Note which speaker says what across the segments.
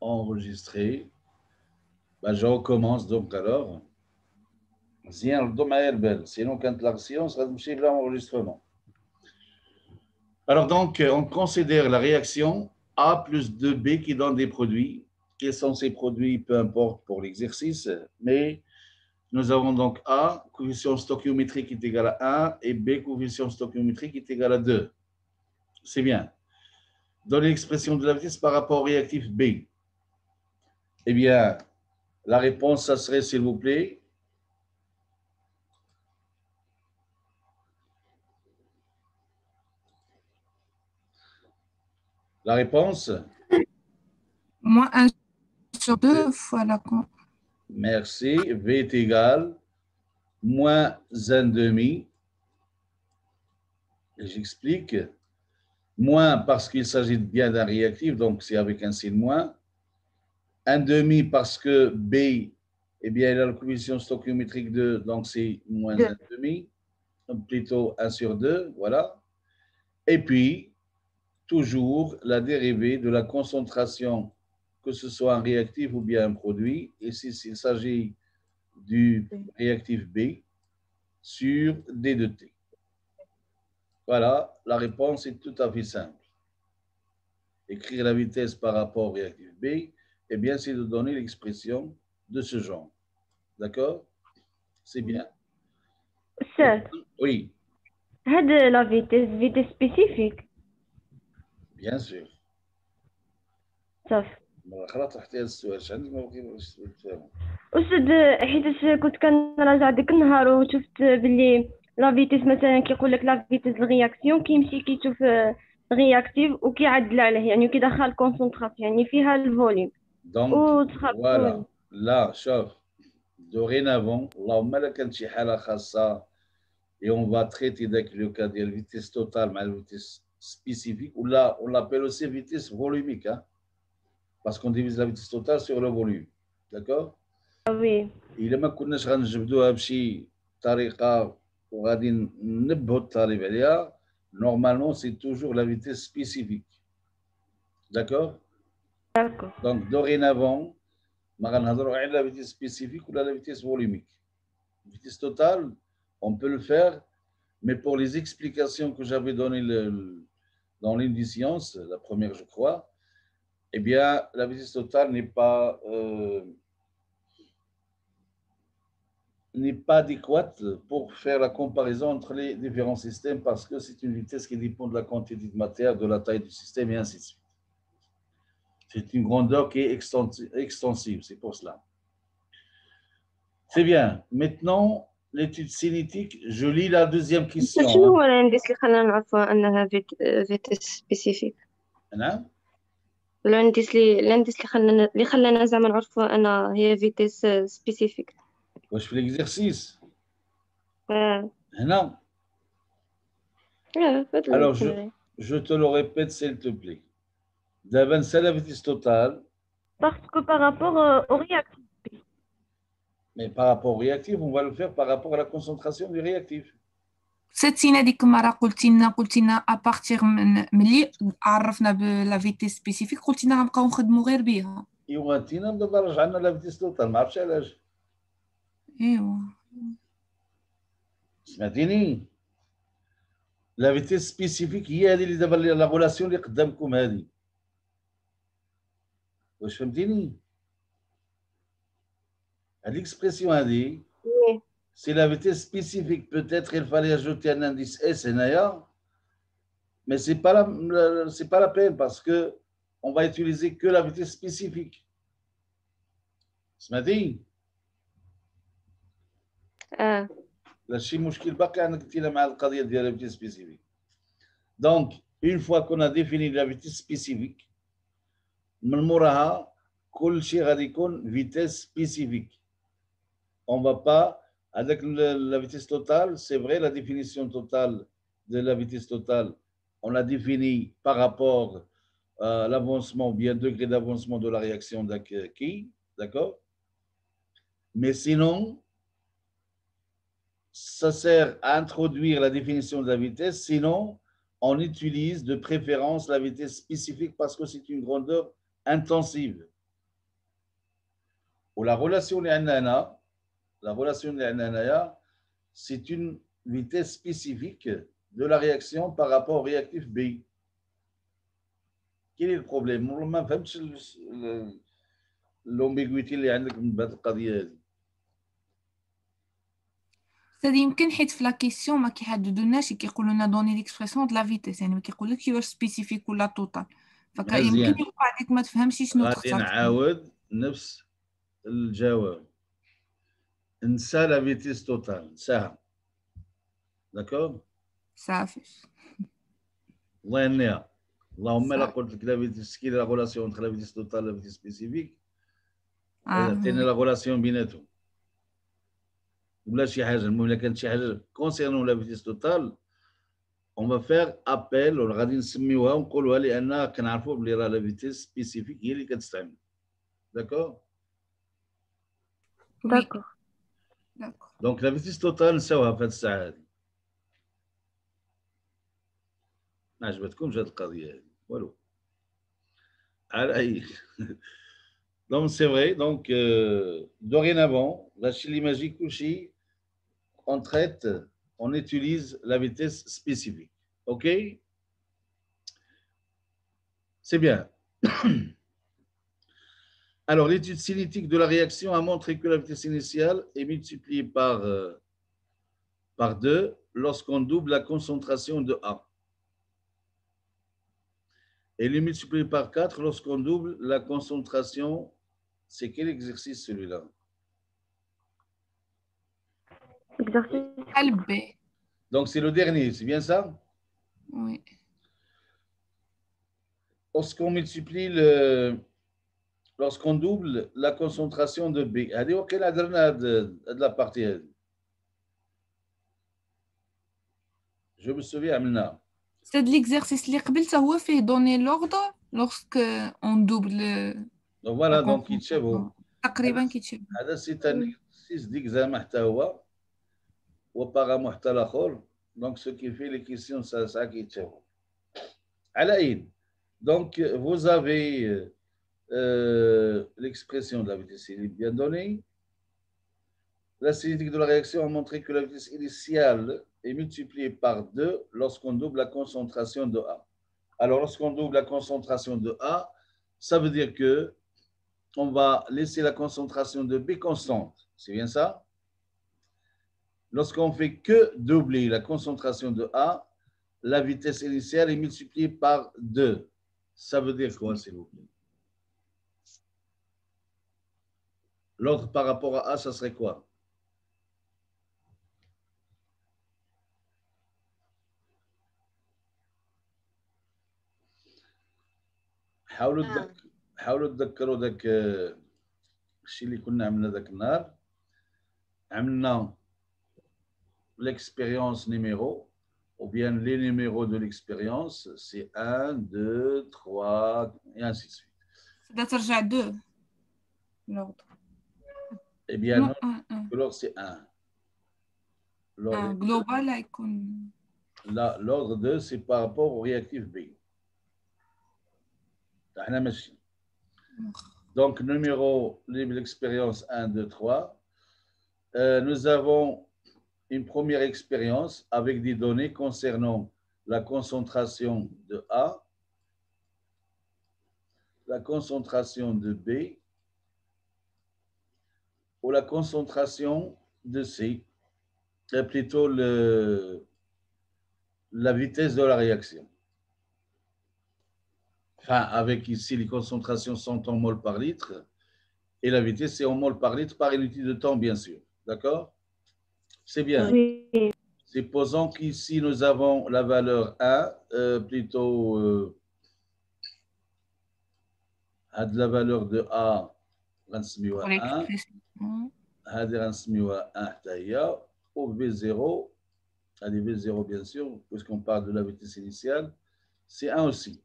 Speaker 1: enregistré. Ben, je recommence donc alors. Sinon, quand la séance va toucher l'enregistrement. Alors donc, on considère la réaction A plus 2B qui donne des produits. Quels sont ces produits? Peu importe pour l'exercice, mais nous avons donc A, coefficient stoichiométrique qui est égal à 1, et B, coefficient stoichiométrique qui est égal à 2. C'est bien. Donner l'expression de la vitesse par rapport au réactif B. Eh bien, la réponse, ça serait, s'il vous plaît, la réponse,
Speaker 2: Moins 1 sur 2 fois la con.
Speaker 1: merci, V est égal moins 1 demi. Et j'explique. Moins parce qu'il s'agit bien d'un réactif, donc c'est avec un signe moins. 1 demi parce que B, eh bien, il a la coefficient stoichiométrique 2, donc c'est moins 1 demi, plutôt 1 sur 2, voilà. Et puis, toujours la dérivée de la concentration, que ce soit un réactif ou bien un produit, et s'il s'agit du réactif B, sur D de T. Voilà, la réponse est tout à fait simple. Écrire la vitesse par rapport au réactif B, eh bien, c'est de donner l'expression de ce genre. D'accord? C'est bien.
Speaker 3: أستاذ
Speaker 1: Oui,
Speaker 3: هاد لا فيتيس سبيسيفيك
Speaker 1: bien sûr.
Speaker 3: صافي.
Speaker 1: خلاص تحت هذا السؤال عندك ما بغيتش تفهم.
Speaker 3: أستاذ حيتاش كنت كنراجع ديك النهار وشفت باللي لا فيتيس مثلا كيقول لك لا فيتيس الرياكسيون كيمشي كيشوف رياكتيف وكيعدل عليه يعني كيدخل كونسونطراسيون يعني فيها الفوليوم
Speaker 1: Donc,
Speaker 3: وتخبروني.
Speaker 1: voilà. Là, شوف. Dorénavant, اللهم لا كانت شي حالة خاصة et on va traiter avec le cas de la vitesse totale, mais la vitesse spécifique, ou là, on l'appelle aussi vitesse volumique, hein, parce qu'on divise la vitesse totale sur le volume. D'accord?
Speaker 3: وي
Speaker 1: إلا ما كناش غنجبدوها بشي طريقة وغادي ننبهوا الطالب عليها, normalement, c'est toujours la vitesse spécifique. D'accord?
Speaker 3: داكور.
Speaker 1: Donc, dorénavant, ما غنهضروا على la vitesse spécifique ou la vitesse volumique. Vitesse totale, on peut le faire, mais pour les explications que j'avais données dans l'une des sciences, la première, je crois, eh bien, la vitesse totale n'est pas adéquate pour faire la comparaison entre les différents systèmes parce que c'est une vitesse qui dépend de la quantité de matière, de la taille du système et ainsi de suite. C'est une grandeur qui est extensive, c'est pour cela. C'est bien. Maintenant, l'étude cinétique, je lis la deuxième question.
Speaker 3: شنو هو الانديس اللي خلانا نعرفوا انها فيتيس سبيسيفيك؟
Speaker 1: Hein?
Speaker 3: الانديس اللي خلانا زعما نعرفوا انها هي فيتيس سبيسيفيك.
Speaker 1: واش في l'exercice
Speaker 3: اه
Speaker 1: هنا.
Speaker 3: فهاد
Speaker 1: Alors,
Speaker 3: التمرين.
Speaker 1: je te le répète, s'il te plaît. D'abord, c'est la vitesse totale,
Speaker 3: باسكو بارابور او رياكتيف.
Speaker 1: mais par rapport au réactif, on va le faire par rapport à la concentration du réactif.
Speaker 2: ستين هذيك المره قلتي لنا ابارتيغ من ملي عرفنا بلا فيتيس سبيسيفيك قلتي لنا غنبقاو نخدموا غير بها.
Speaker 1: ايوا انتينا دابا رجعنا لا فيتيس توتال ما عرفتش علاش.
Speaker 2: ايوا
Speaker 1: سمعتيني؟ لا فيتيس سبيسيفيك هي هذه اللي دابا لا غولاسيون اللي قدامكم هذه. واش فهمتيني؟ هذه الاكسبرسيون هذه
Speaker 3: وي
Speaker 1: c'est la vitesse spécifique. Peut-être il fallait ajouter un indice S هنايا, mais c'est pas la peine parce que on va utiliser que la vitesse spécifique. سمعتي؟
Speaker 3: اه
Speaker 1: لا شي مشكل باقي عندك انت مع القضيه ديال la vitesse spécifique. Donc, une fois qu'on a défini la vitesse spécifique, من موراها كل شيء غادي يكون vitesse spécifique. On va pas avec la vitesse totale, c'est vrai, la définition totale de la vitesse totale, on l'a définie par rapport à l'avancement, bien degré d'avancement de la réaction qui, d'accord? Mais sinon, ça sert à introduire la définition de la vitesse, sinon, on utilise de préférence la vitesse spécifique parce que c'est une grandeur intensive. Ou la relation c'est une vitesse spécifique de la réaction par rapport au réactif B. Quel est le problème? ما فهمتش l'ambiguïté اللي عندك من بهذه القضيه هذه.
Speaker 2: هذه يمكن حيت في لا كيسيون ما كيحددولناش كيقولوا لنا دوني ليكسبريسيون د لا فيتيس يعني ما كيقولكش واش سبيسيفيك ولا توتال فكيمكن يوقع عليك ما تفهمش شنو
Speaker 1: غادي
Speaker 2: تختار
Speaker 1: نعاود نفس الجواب نسى لا فيتيس توتال نساها داكور
Speaker 2: صافي
Speaker 1: الله يهنيها اللهم لا قلت لك لا فيتيس كي لا غولاسيون entre لا فيتيس توتال لا فيتيس سبيسيفيك عطينا لا غولاسيون بيناتهم ولا شي حاجه المهم الا كانت شي حاجه كونسيرنون لا فيتيس توتال on va faire appel ولا غادي نسميوها ونقولوها لان كنعرفوا بلي راه لا فيتيس سبيسيفيك هي اللي كتستعمل داكور
Speaker 3: داكور
Speaker 1: دونك لا فيتيس توتال نساوها في هذه الساعه هذه ما عجبتكمش هذه القضيه هذه والو على اي دونك سي فري دونك dorénavant هادشي اللي ماجي كلشي on traite on utilise la vitesse spécifique. OK? C'est bien. Alors, l'étude cinétique de la réaction a montré que la vitesse initiale est multipliée par 2 lorsqu'on double la concentration de A. Elle est multipliée par 4 lorsqu'on double la concentration. C'est quel exercice celui-là?
Speaker 3: Exercice.
Speaker 1: Donc, c'est le dernier, c'est bien ça?
Speaker 2: Oui.
Speaker 1: Lorsqu'on multiplie lorsqu'on double la concentration de B. هذه وكيلا درنا هاد la partie هذه. Je me souviens عملناها.
Speaker 2: C'est de l'exercice اللي قبل هو فيه donner l'ordre lorsque on double.
Speaker 1: Donc voilà, donc يتشابهوا.
Speaker 2: تقريبا كيتشابهوا.
Speaker 1: هذا سي un exercice d'examen حتى هو وابارامون حتى الاخر. Donc ce qui fait les questions ça كيتشابهوا. على أي. Donc vous avez l'expression de la vitesse bien donnée. La cinétique de la réaction a montré que la vitesse initiale est multipliée par 2 lorsqu'on double la concentration de A. Alors, lorsqu'on double la concentration de A, ça veut dire que on va laisser la concentration de B constante. C'est bien ça? Lorsqu'on fait que doubler la concentration de A, la vitesse initiale est multipliée par 2. Ça veut dire quoi, s'il vous plaît? L'ordre par rapport à A, ça serait quoi? حاولوا تذكروا ذاك الشيء اللي كنا عملنا ذاك النهار عملنا l'expérience numéro ou bien les numéros de l'expérience c'est 1, 2, 3 et ainsi de suite.
Speaker 2: Ça ترجع 2 l'ordre.
Speaker 1: Eh bien non, l'ordre c'est 1.
Speaker 2: Global يكون
Speaker 1: là l'ordre 2 c'est par rapport au réactif B. Donc, numéro de l'expérience 1, 2, 3. Nous avons une première expérience avec des données concernant la concentration de A, la concentration de B ou la concentration de C, plutôt la vitesse de la réaction. Enfin, avec ici les concentrations sont en mol par litre et la vitesse c'est en mol par litre par unité de temps, bien sûr. D'accord? C'est bien.
Speaker 3: Oui.
Speaker 1: Supposons qu'ici nous avons la valeur 1, plutôt à de la valeur de A, 1, هذه غنسميوها 1 حتى هي و V0, allez V0 bien sûr, puisqu'on parle de la vitesse initiale, c'est 1 aussi.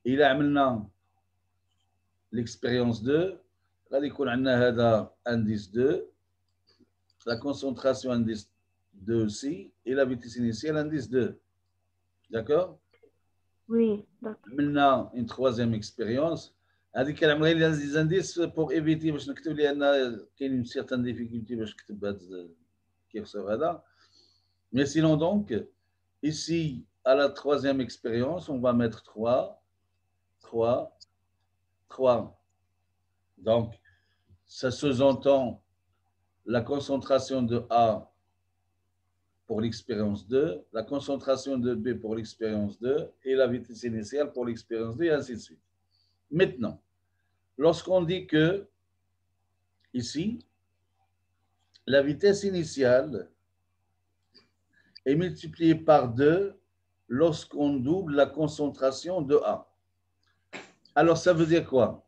Speaker 1: إلا عملنا l'expérience 2 غادي يكون عندنا هذا indice 2 la concentration indice 2 aussi et la vitesse initiale indice 2. D'accord?
Speaker 3: Oui, d'accord.
Speaker 1: Maintenant, une troisième expérience هذه كنعملها لي des indices pour éviter باش نكتب لان كاين une certaine difficulté باش نكتب هذا كيرسور هذا. Mais sinon donc ici à la troisième expérience on va mettre 3 3 3. Donc ça sous-entend la concentration de A pour l'expérience 2, la concentration de B pour l'expérience 2 et la vitesse initiale pour l'expérience 2 et ainsi de suite. Maintenant, lorsqu'on dit que, ici, la vitesse initiale est multipliée par 2 lorsqu'on double la concentration de A. Alors, ça veut dire quoi?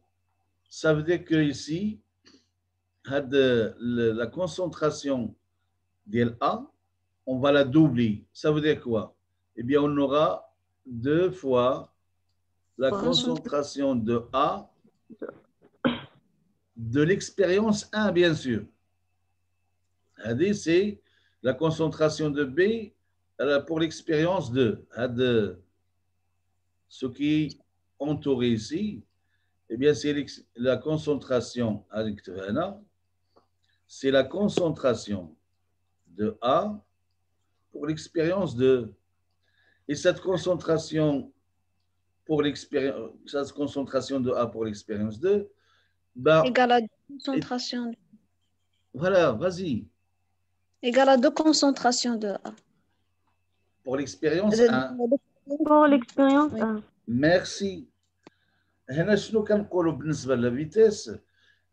Speaker 1: Ça veut dire que ici, la concentration de A, on va la doubler. Ça veut dire quoi? Eh bien, on aura 2 fois la concentration de A de l'expérience 1, bien sûr. C'est la concentration de B pour l'expérience 2. Ce qui est entouré ici, eh bien, c'est la concentration, c'est la concentration de A pour l'expérience 2. Et cette concentration pour l'expérience, cette concentration de A pour l'expérience 2, bah,
Speaker 4: égale à 2 concentrations.
Speaker 1: Voilà, vas-y.
Speaker 4: Égale à 2 concentrations de A.
Speaker 1: Pour l'expérience 1.
Speaker 3: Pour l'expérience 1.
Speaker 1: Merci. هنا شنو كنقولوا بالنسبة la vitesse?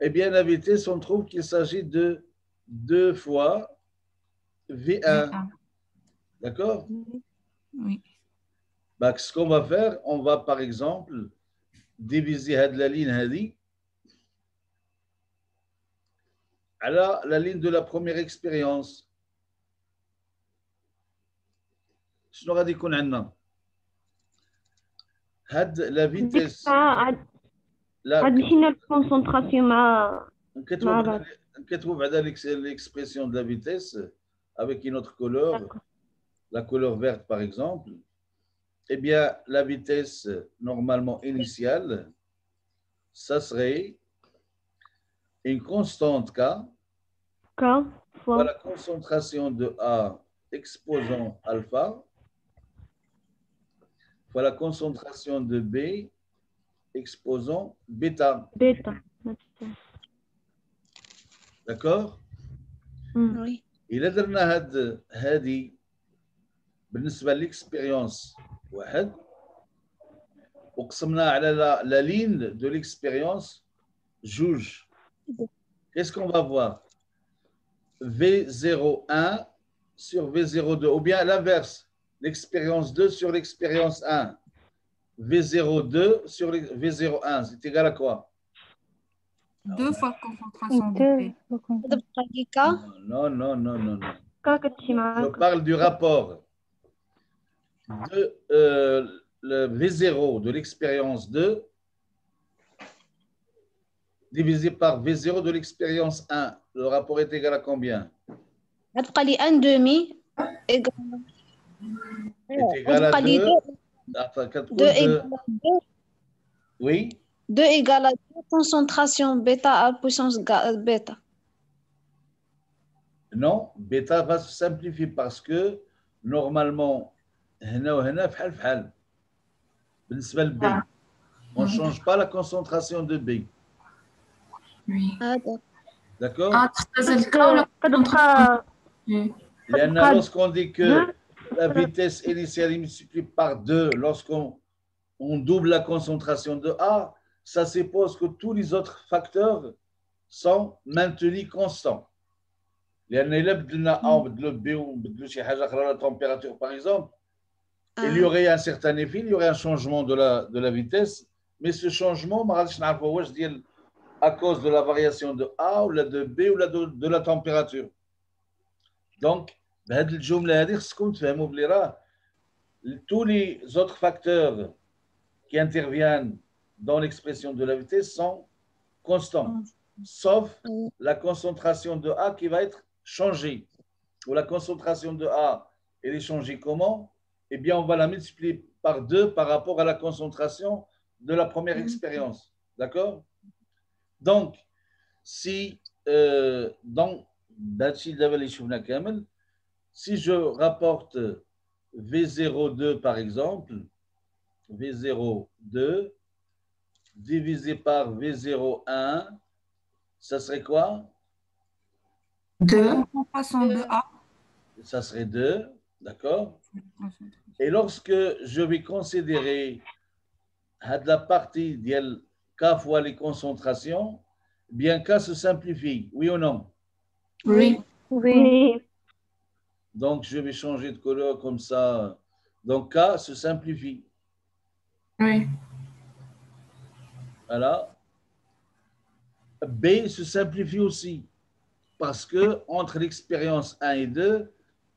Speaker 1: Eh bien, la vitesse, on trouve qu'il s'agit de 2 fois V1. D'accord?
Speaker 2: Oui.
Speaker 1: Bah, ce qu'on va faire, on va par exemple diviser la ligne à la ligne de la première expérience. شنو غادي يكون عندنا؟ la vitesse.
Speaker 3: عاد مشينا الكونسونطراسيون مع
Speaker 1: نكتبوا بعدا l'expression de la vitesse avec une autre couleur, la couleur verte par exemple. Eh bien, la vitesse normalement initiale, ça serait une constante K fois la concentration de A exposant alpha fois la concentration de B exposant bêta. D'accord?
Speaker 4: Oui.
Speaker 1: إلا درنا هذه بالنسبة للإكسبيريونس واحد وقسمنا على la ligne de l'expérience جوج. Qu'est-ce qu'on va voir? V01 sur V02 ou bien l'inverse, l'expérience 2 sur l'expérience 1. V02 sur V01, c'est égal à quoi?
Speaker 2: 2 fois concentration de B.
Speaker 1: Non. Je parle du rapport de le V0 de l'expérience 2 divisé par V0 de l'expérience 1. Le rapport est égal à combien?
Speaker 4: غتبقى 1 demi égal
Speaker 1: à 2.
Speaker 4: 2 égale à 2.
Speaker 1: Oui.
Speaker 4: 2 égale à 2 concentration bêta à puissance bêta.
Speaker 1: Non, bêta va se simplifier parce que normalement, هنا وهنا فحال فحال. بالنسبة ل B, on ne change pas la concentration de B.
Speaker 2: Oui.
Speaker 1: D'accord?
Speaker 3: كتبقى
Speaker 1: lorsqu'on dit que la vitesse initiale est multipliée par 2 lorsqu'on double la concentration de A, ça suppose que tous les autres facteurs sont maintenus constants. لأن إلا بدلنا A وبدلو B وبدلو شي حاجة أخرى la température par exemple, il y aurait un certain effet, il y aurait un changement de la vitesse, mais ce changement, ما غاديش نعرفوا واش ديال à cause de la variation de A ou la de B ou la de la température. Donc, بهذه الجملة هذه خصكم تفهموا بلي راه tous les autres facteurs qui interviennent dans l'expression de la vitesse sont constants, sauf la concentration de A qui va être changée. Ou la concentration de A, elle est changée comment? Eh bien, on va la multiplier par 2 par rapport à la concentration de la première expérience. D'accord? Donc, si dans Dachi Davali Shuvna Kamel, si je rapporte V02 par exemple, V02 divisé par V01, ça serait quoi?
Speaker 2: 2. Concentration de A.
Speaker 1: Ça serait 2, d'accord? Et lorsque je vais considérer la partie de K fois les concentrations, bien K se simplifie, oui ou non?
Speaker 2: Oui.
Speaker 3: Oui.
Speaker 1: Donc, je vais changer de couleur comme ça. Donc, K se simplifie.
Speaker 2: Oui.
Speaker 1: Voilà. B se simplifie aussi. Parce que entre l'expérience 1 et 2,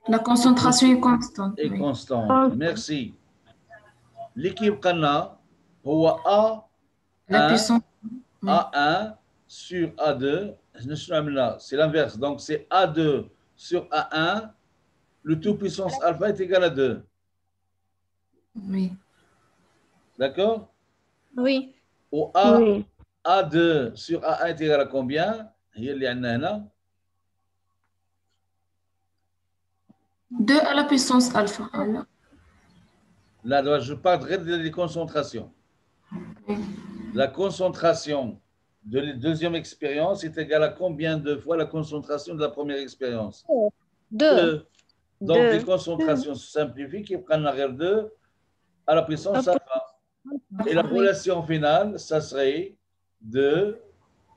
Speaker 2: La concentration est constante.
Speaker 1: est
Speaker 2: Oui.
Speaker 1: constante. Merci. L'équipe Kana, A1,
Speaker 2: La puissance. Oui.
Speaker 1: A1 sur A2. C'est l'inverse. Donc, c'est A2 sur A1. Le tout puissance alpha est égal à 2.
Speaker 2: Oui.
Speaker 1: D'accord?
Speaker 4: Oui.
Speaker 1: Au
Speaker 3: Oui.
Speaker 1: A2 sur A1 est égal à combien? هي اللي عندنا هنا.
Speaker 2: 2 à la puissance alpha. Voilà.
Speaker 1: Là, je parle des concentrations.
Speaker 2: Oui.
Speaker 1: La concentration de la deuxième expérience est égale à combien de fois la concentration de la première expérience?
Speaker 4: 2.
Speaker 1: Donc, les concentrations se simplifient qui prennent l'arrière 2 à la puissance alpha. Et la relation finale, ça serait 2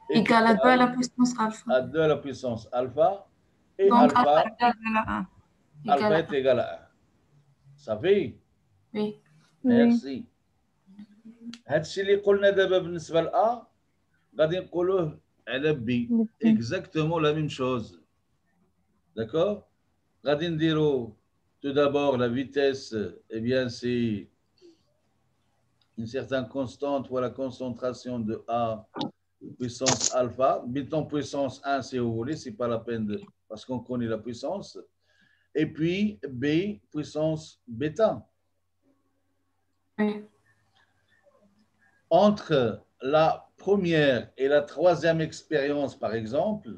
Speaker 2: Égal à 2 à la puissance alpha.
Speaker 1: à 2 à la puissance alpha. Et
Speaker 2: Donc,
Speaker 1: alpha,
Speaker 2: alpha est égal à 1.
Speaker 1: alpha est égal à 1. Ça fait?
Speaker 2: Oui.
Speaker 1: Merci. هادشي اللي قلنا دابا بالنسبه لA غادي نقولوه على B. Exactement la même chose. D'accord? غادي نديرو tout d'abord la vitesse, eh bien c'est une certaine constante ou la concentration de A puissance alpha. Mettons puissance 1 si vous voulez, c'est pas la peine de parce qu'on connaît la puissance. Et puis B puissance bêta.
Speaker 2: Oui.
Speaker 1: Entre la première et la troisième expérience, par exemple,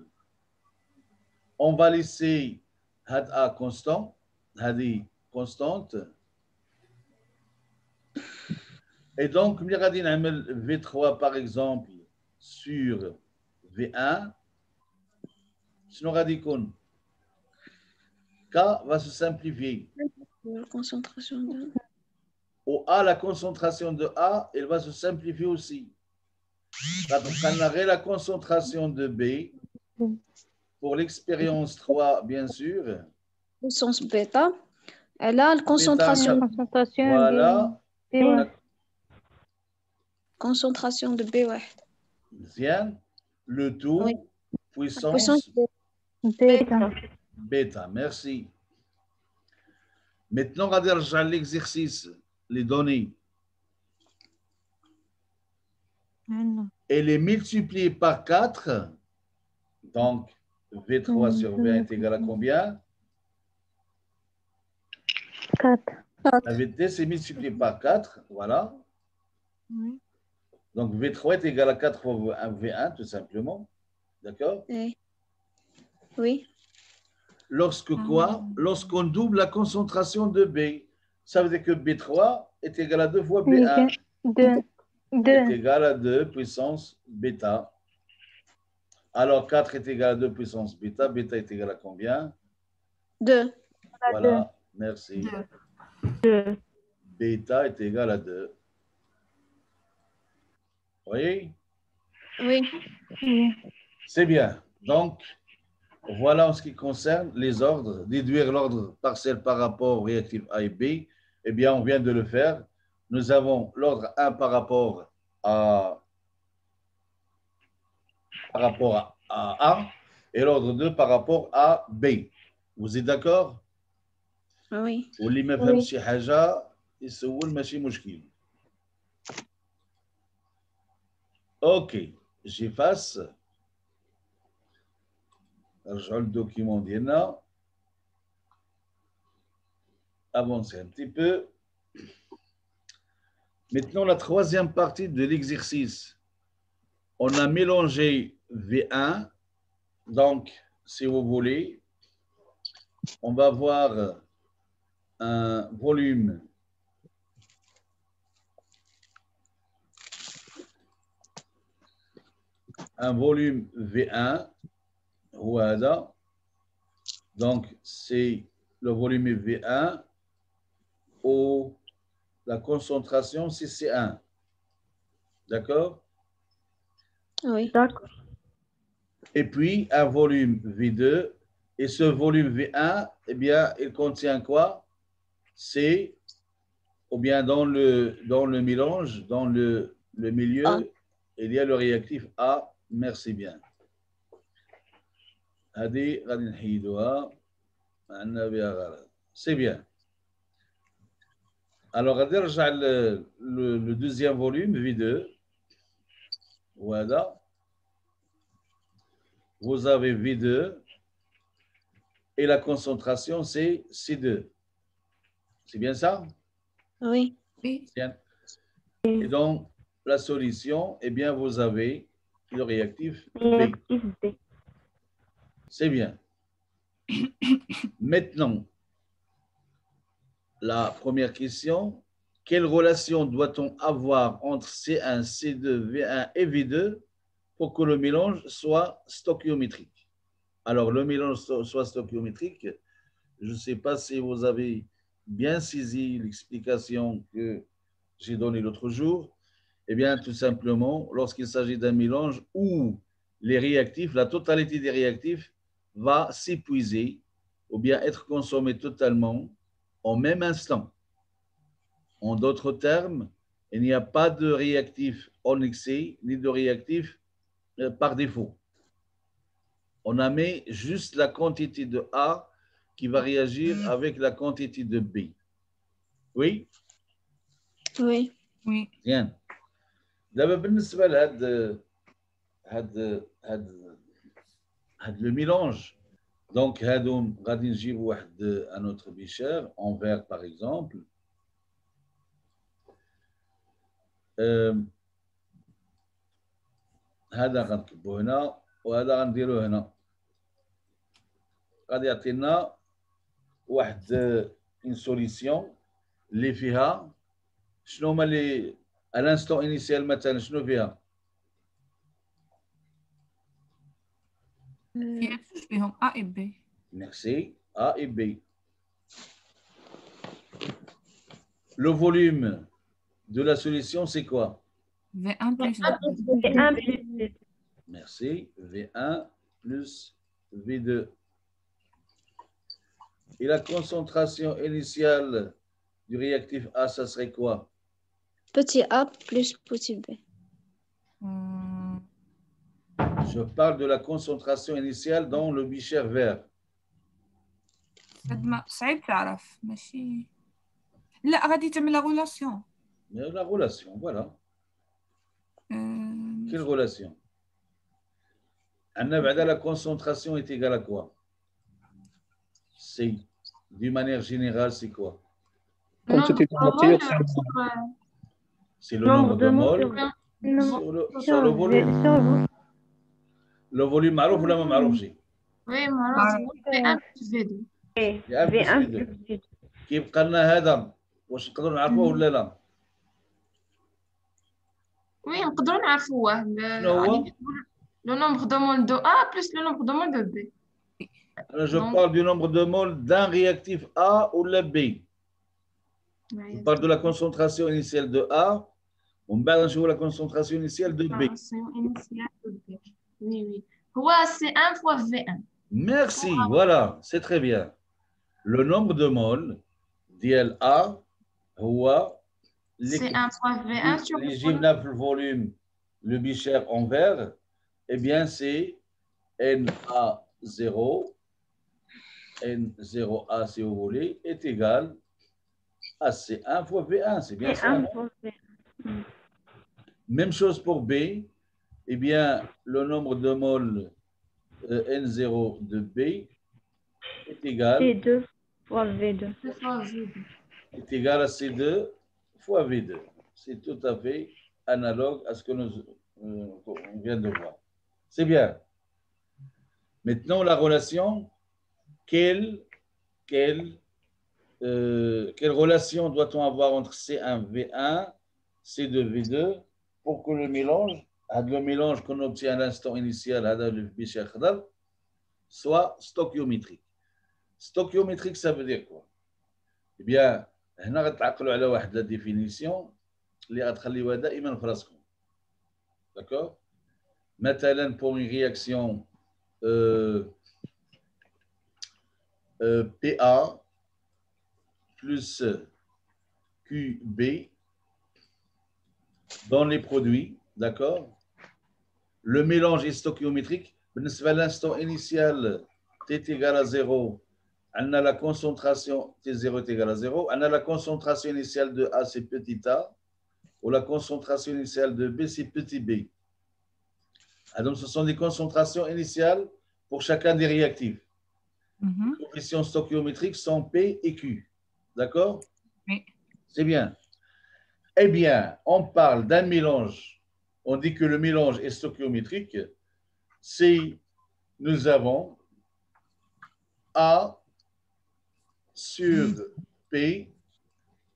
Speaker 1: on va laisser had A constant, hadi constante. Et donc, V3 par exemple sur V1, sinon radicon, K va se simplifier.
Speaker 4: La concentration de...
Speaker 1: Au A, la concentration de A, elle va se simplifier aussi. La concentration de B, pour l'expérience 3, bien sûr.
Speaker 4: Puissance bêta. Et là, la concentration.
Speaker 1: Voilà. La
Speaker 4: concentration de B1.
Speaker 1: bien. Le tout,
Speaker 4: Oui.
Speaker 1: puissance
Speaker 4: bêta.
Speaker 1: bêta. Merci. Maintenant, on va dire l'exercice, les données. Et les multiplier par 4. Donc, V3 sur V1 est égal à combien?
Speaker 3: 4.
Speaker 1: La vitesse est multipliée par 4. Voilà.
Speaker 4: Oui.
Speaker 1: Donc, V3 est égal à 4 fois V1, tout simplement. D'accord?
Speaker 4: Oui.
Speaker 1: Lorsque quoi? Lorsqu'on double la concentration de B. Ça veut dire que B3 est égal à 2 fois B1.
Speaker 3: 2.
Speaker 1: Est égal à 2 puissance bêta. Alors, 4 est égal à 2 puissance bêta. Bêta est égal à combien?
Speaker 4: 2.
Speaker 1: Voilà, merci.
Speaker 3: 2.
Speaker 1: Bêta est égal à 2. Vous voyez?
Speaker 4: Oui.
Speaker 1: C'est bien. Donc, voilà en ce qui concerne les ordres. Déduire l'ordre partiel par rapport au réactif A et B. Eh bien, on vient de le faire. Nous avons l'ordre 1 par rapport à A et l'ordre 2 par rapport à B. Vous êtes d'accord?
Speaker 4: Oui.
Speaker 1: واللي ما فهمش شي حاجه يسول ماشي مشكل. اوكي j'efface. نرجعوا للدوكيمون ديالنا. Avancer un petit peu. Maintenant, la troisième partie de l'exercice. On a mélangé V1. Donc, si vous voulez, on va voir un volume V1. Voilà. Donc, c'est le volume V1 où la concentration, c'est C1. D'accord?
Speaker 4: Oui.
Speaker 3: D'accord.
Speaker 1: Et puis, un volume V2. Et ce volume V1, eh bien, il contient quoi? C'est, ou bien dans le mélange, dans le milieu,
Speaker 4: A.
Speaker 1: il y a le réactif A. Merci bien. C'est bien. Alors, le deuxième volume, V2. Voilà. Vous avez V2 et la concentration, c'est C2. C'est bien ça?
Speaker 4: Oui.
Speaker 2: Oui.
Speaker 1: Bien. Et donc, la solution, eh bien, vous avez le réactif B.
Speaker 3: Réactif B.
Speaker 1: C'est bien. Maintenant, la première question, quelle relation doit-on avoir entre C1, C2, V1 et V2 pour que le mélange soit stoichiométrique? Alors, le mélange soit stoichiométrique, je ne sais pas si vous avez bien saisi l'explication que j'ai donnée l'autre jour. Eh bien, tout simplement, lorsqu'il s'agit d'un mélange où les réactifs, la totalité des réactifs va s'épuiser ou bien être consommée totalement au même instant. En d'autres termes, il n'y a pas de réactif en excès ni de réactif par défaut. On a mis juste la quantité de A qui va réagir avec la quantité de B. Oui?
Speaker 4: Oui.
Speaker 2: Oui.
Speaker 1: Bien. دابا بالنسبة لهاد le mélange. Donc, هادو غادي نجيب واحد un autre bichère en verre par exemple. هذا غنكبو هنا وهذا غنديرو هنا. غادي يعطينا واحد une solution اللي فيها شنو هما اللي à l'instant initial مثلا شنو فيها؟
Speaker 2: فيها جوج بهم A et B.
Speaker 1: Merci. A et B. Le volume de la solution, c'est quoi?
Speaker 2: V1 plus
Speaker 3: V1 plus V2.
Speaker 1: Merci. V1 plus V2. Et la concentration initiale du réactif A, ça serait quoi?
Speaker 4: Petit A plus petit B.
Speaker 1: Je parle de la concentration initiale dans le bichère vert.
Speaker 2: صعيب تعرف ماشي لا غادي تعمل لا غولاسيون.
Speaker 1: La relation, voilà. Quelle relation? La concentration est égale à quoi? C'est, d'une manière générale, c'est quoi? C'est le nombre de moles sur le volume. Le volume معروف ولا ما معروفش؟
Speaker 5: Oui, معروف. V1 plus V2.
Speaker 3: V1 plus V2.
Speaker 1: كيبقى لنا هذا واش نقدروا نعرفوه ولا لا؟
Speaker 5: Oui, نقدروا نعرفوه.
Speaker 1: شنو هو؟
Speaker 5: Le nombre de moles de A plus le nombre de moles de B.
Speaker 1: Je parle du nombre de moles d'un réactif A ou la B. Je parle de la concentration initiale de A. On va jouer la concentration initiale de B.
Speaker 5: Oui, oui. C'est 1 fois V1.
Speaker 1: Merci, voilà, c'est très bien. Le nombre de moles d'IL A,
Speaker 5: c'est 1 fois V1 sur
Speaker 1: le volume, le bichère en vert, eh bien c'est NA0, N0A si vous voulez, est égal à C1 fois V1, c'est bien ça. Même chose pour B, eh bien le nombre de moles N0 de B est égal
Speaker 3: C2 fois V2.
Speaker 1: Est égal à C2 fois V2. C'est tout à fait analogue à ce que on vient de voir. C'est bien. Maintenant, la relation, quelle relation doit-on avoir entre C1, V1, C2, V2 pour que le mélange qu'on obtient à l'instant initial soit stoichiométrique. Stoichiométrique, ça veut dire quoi? Eh bien, هنا غتعقلوا على واحد la définition اللي غتخليوها دائما في راسكم. D'accord? مثلا pour une réaction PA plus QB dans les produits, d'accord? Le mélange est stoichiométrique. À l'instant initial, T est égal à 0, on a la concentration, T0 est égal à 0, on a la concentration initiale de A, c'est petit a, ou la concentration initiale de B, c'est petit b. Ah, donc, ce sont des concentrations initiales pour chacun des réactifs. Les coefficients stoichiométriques sont P et Q. D'accord?
Speaker 2: Oui.
Speaker 1: C'est bien. Eh bien, on parle d'un mélange. On dit que le mélange est stoichiométrique si nous avons A sur P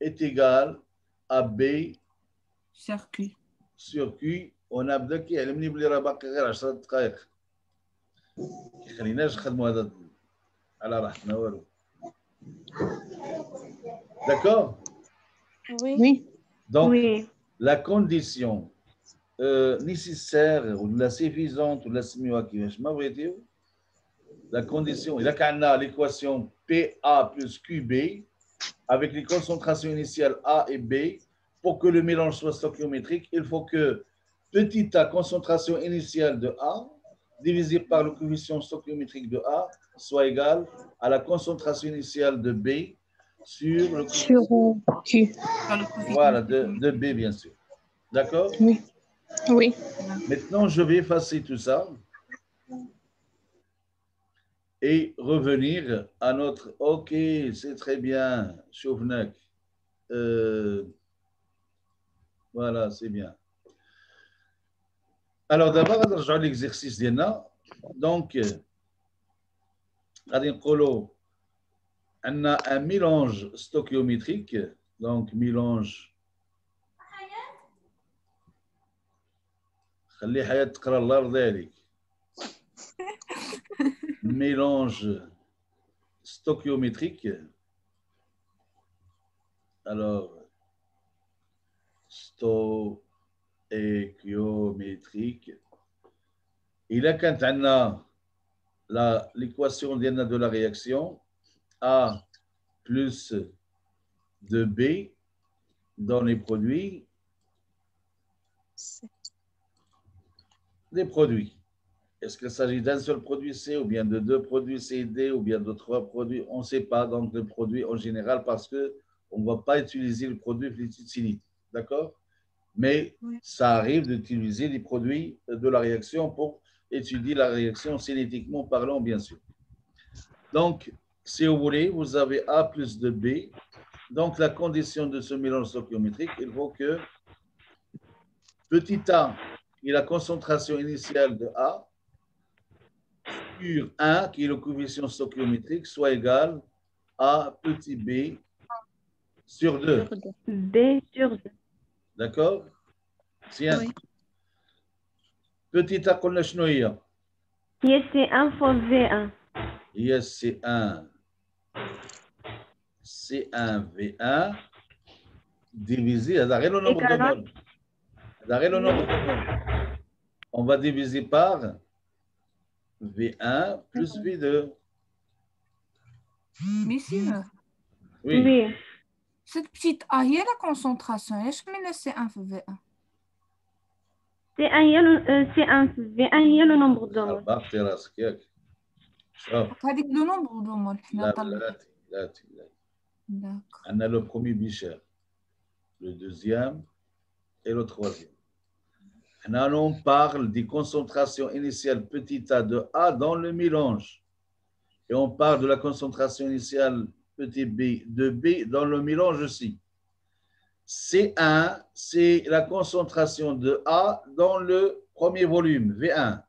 Speaker 1: est égal à B
Speaker 2: sur Q.
Speaker 1: sur Q. On a besoin qu'il y ait le باقي غير 10 دقائق. خليناش نخدموا هذا على راحتنا والو. D'accord?
Speaker 4: Oui.
Speaker 1: Donc,
Speaker 3: Oui.
Speaker 1: la condition nécessaire ou la suffisante ou la semi-active, la condition, il y a l'équation PA plus QB avec les concentrations initiales A et B. Pour que le mélange soit stoichiométrique, il faut que petit a, concentration initiale de A, divisé par le coefficient stoichiométrique de A, soit égal à la concentration initiale de B sur le
Speaker 4: Sur Q.
Speaker 1: voilà, de B, bien sûr. D'accord?
Speaker 4: Oui. Oui.
Speaker 1: Maintenant, je vais effacer tout ça et revenir à notre... OK, c'est très bien, Chauvnac. Voilà, c'est bien. Alors, d'abord, on va rejoindre l'exercice d'Yena. Donc, on a un mélange stoichiométrique. Donc, mélange... خلي حياة تقرا الله ذلك. Mélange stoichiométrique. Alors, stoichiométrique. Il a quand on a l'équation de la réaction A plus 2B dans les produits. Des produits. Est-ce qu'il s'agit d'un seul produit C ou bien de deux produits C et D ou bien de trois produits? On ne sait pas. Donc, le produit en général parce qu'on ne va pas utiliser le produit fluticide. D'accord? Mais ça arrive d'utiliser les produits de la réaction pour étudier la réaction cinétiquement parlant, bien sûr. Donc, si vous voulez, vous avez A plus de B. Donc, la condition de ce mélange stoichiométrique, il faut que petit a et la concentration initiale de A sur 1, qui est le coefficient stoichiométrique, soit égal à petit b sur 2.
Speaker 3: B sur 2.
Speaker 1: D'accord? Tiens.
Speaker 4: Oui.
Speaker 1: Petit a, قلنا شنو هي؟
Speaker 3: هي C1 fois V1.
Speaker 1: هي C1 V1 divisé, هذا غير le nombre de moles. هذا غير le nombre de moles. On va diviser par V1 plus V2.
Speaker 2: Monsieur,
Speaker 1: Oui.
Speaker 3: Oui.
Speaker 2: cette petite A, il y a la concentration. Est-ce que c'est un V1?
Speaker 3: C1 V1 هي le nombre de moles.
Speaker 1: باقي راسك ياك. شوف.
Speaker 2: هذيك لو نومبر دو مول حنا
Speaker 1: لا
Speaker 2: طلعنا.
Speaker 1: لا
Speaker 2: D'accord.
Speaker 1: On a le premier bichère, le deuxième et le troisième. Maintenant, on parle des concentrations initiales petit a de A dans le mélange. Et on parle de la concentration initiale petit b de B dans le mélange aussi. C1, c'est la concentration de A dans le premier volume, V1.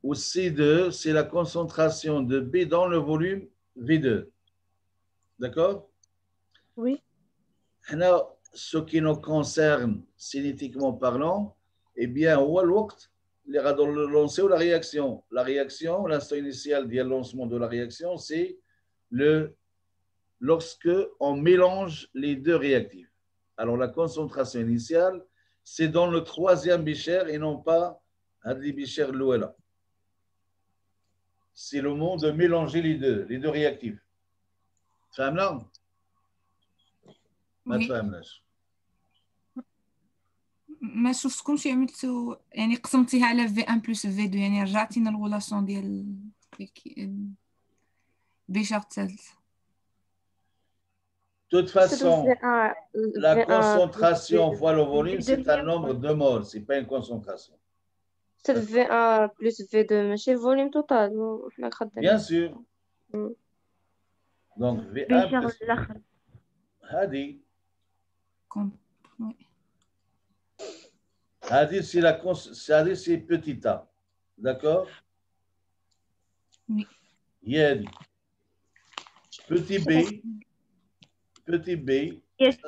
Speaker 1: Ou C2, c'est la concentration de B dans le volume V2. D'accord?
Speaker 4: Oui.
Speaker 1: Ce qui nous concerne cinétiquement parlant, eh bien, au الوقت اللي غادي lancer la réaction. La réaction, l'instant initial du lancement de la réaction, c'est lorsque on mélange les deux réactifs. Alors, la concentration initiale, c'est dans le troisième bicher et non pas à les bichers l'ouela. C'est le moment de mélanger les deux réactifs. فهمنا؟ ما تفهمناش.
Speaker 2: ما شفتكمش عملتوا يعني قسمتيها على V1 plus V2 يعني رجعتينا الغولاسيون ديال بيشار الثالث.
Speaker 1: De toute façon, la concentration fois le volume, c'est un nombre de moles, ce n'est pas une concentration.
Speaker 6: C'est V1 plus V2, ماشي volume total.
Speaker 1: Bien sûr. Donc, V1 plus... هذه c'est petit a. D'accord?
Speaker 2: Oui.
Speaker 1: هذه. Petit b. Petit b.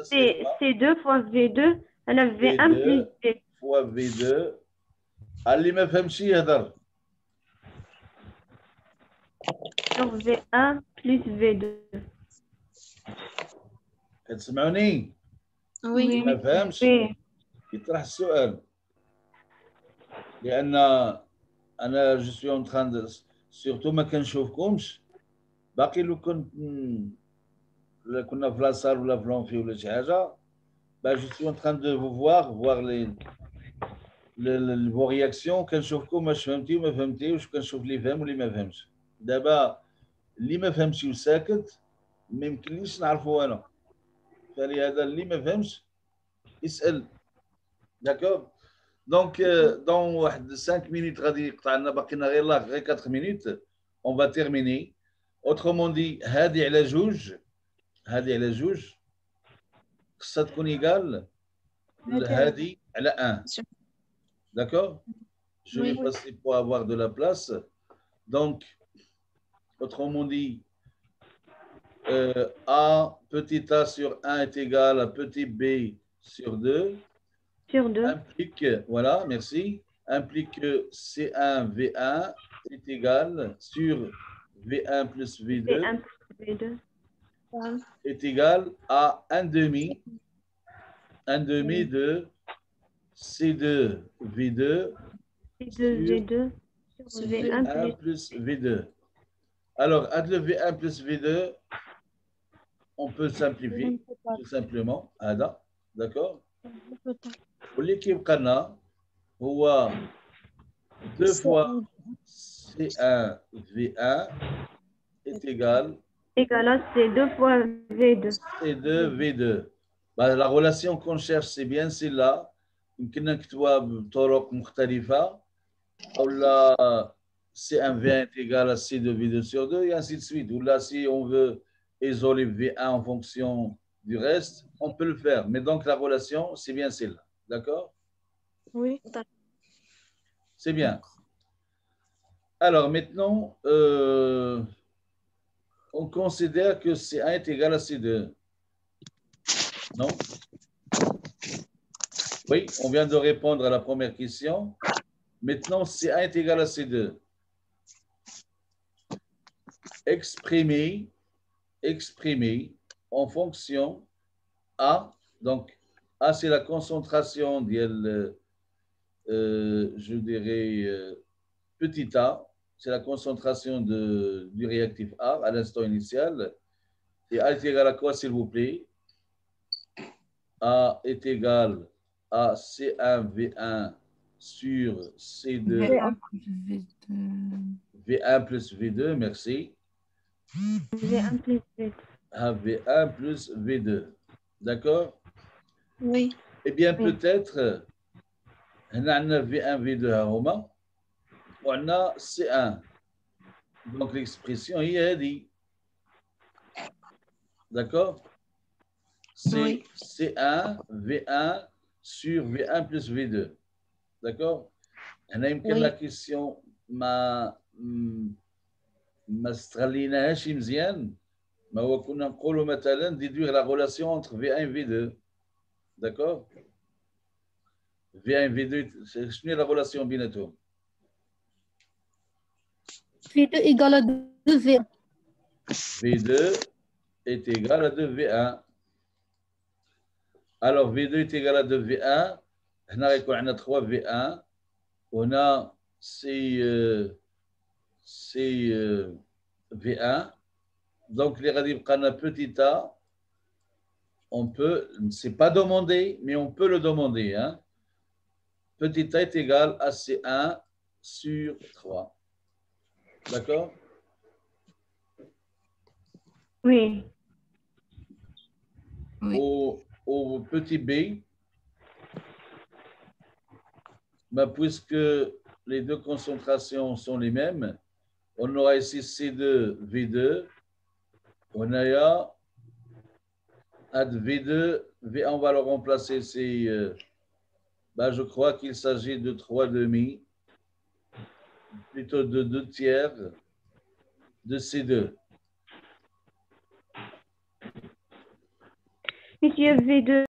Speaker 3: C'est 2 fois V2. أنا V1 plus V2.
Speaker 1: fois V2. اللي ما فهمش يهضر.
Speaker 3: Donc V1 plus V2.
Speaker 1: كتسمعوني؟
Speaker 4: Oui.
Speaker 1: ما فهمش؟ يطرح السؤال. لأن أنا جو سوي اون تران سورتو ما كنشوفكمش باقي لو كنت كنا في لاصال ولا في لونفي ولا شي حاجة جو سوي اون تران دو فو فوار لي فو رياكسيون كنشوفكم واش فهمتي وما فهمتيوش كنشوف اللي فهم واللي ما فهمش. دابا اللي ما فهمش وساكت ما يمكنليش نعرفو أنا. فلهذا اللي ما فهمش يسأل. داكور. Donc, dans 5 minutes, غير 4 minutes, on va terminer. Autrement dit, هذه على جوج خصها تكون égal هذه على 1. D'accord? Je vais passer pour avoir de la place. Donc, autrement dit, A, petit a sur 1 est égal à petit b sur 2.
Speaker 3: Sur 2.
Speaker 1: Implique, voilà, merci, implique que C1 V1 est égal sur V1 plus V2,
Speaker 3: V1 plus V2
Speaker 1: est égal à 1 demi de C2 V2
Speaker 3: V2 sur
Speaker 1: V1 plus V2. Alors, avec le V1 plus V2, on peut simplifier tout simplement. D'accord? واللي كيبقى لنا هو 2 fois C1 V1 est égal
Speaker 3: à C2 fois V2.
Speaker 1: C2 V2. La relation qu'on cherche, c'est bien celle-là. يمكننا نكتبوها بطرق مختلفة. أو لا C1 V1 est égal à C2 V2 sur 2 et ainsi de suite. Ou là, si on veut isoler V1 en fonction du reste, on peut le faire. Mais donc, la relation, c'est bien celle-là. D'accord?
Speaker 6: Oui.
Speaker 1: C'est bien. Alors, maintenant, on considère que C1 est égal à C2. Non? Oui, on vient de répondre à la première question. Maintenant, C1 est égal à C2. Exprimer en fonction A. Donc, A, c'est la concentration je dirais, petit a, c'est la concentration du réactif A à l'instant initial. Et A est égal à quoi, s'il vous plaît? A est égal à C1V1 sur C2 V1 plus V2, merci.
Speaker 3: V1 plus V2.
Speaker 1: À V1 plus V2. D'accord?
Speaker 4: Oui.
Speaker 1: Eh bien, peut-être, on a V1, V2 à Roma, on a C1. Donc, l'expression, il est dit. D'accord? c'est
Speaker 4: Oui.
Speaker 1: C1, V1 sur V1 plus V2. D'accord? هنا يمكن
Speaker 4: Oui.
Speaker 1: لا كيسيون ما استغليناهاش مزيان. ما هو كنا نقولوا مثلا déduire la relation entre V1 et V2. D'accord? V1 et V2, شنو هي la relation بيناتهم؟
Speaker 4: V2 égale à 2V.
Speaker 1: V2 est égal à 2V1. Alors V2 est égal à 2V1. هنا غيكون عندنا 3V1. وهنا c'est V1. Donc les غادي يبقى لنا petit a. On peut, c'est pas demandé, mais on peut le demander. Hein. Petit a est égal à C1 sur 3. D'accord?
Speaker 3: Oui.
Speaker 2: Oui.
Speaker 1: Au petit b, bah, puisque les deux concentrations sont les mêmes, on aura ici C2, V2. On a add V2, V1, on va le remplacer, c'est, bah, je crois qu'il s'agit de 3/2, plutôt de 2/3 de C2.
Speaker 3: Monsieur V2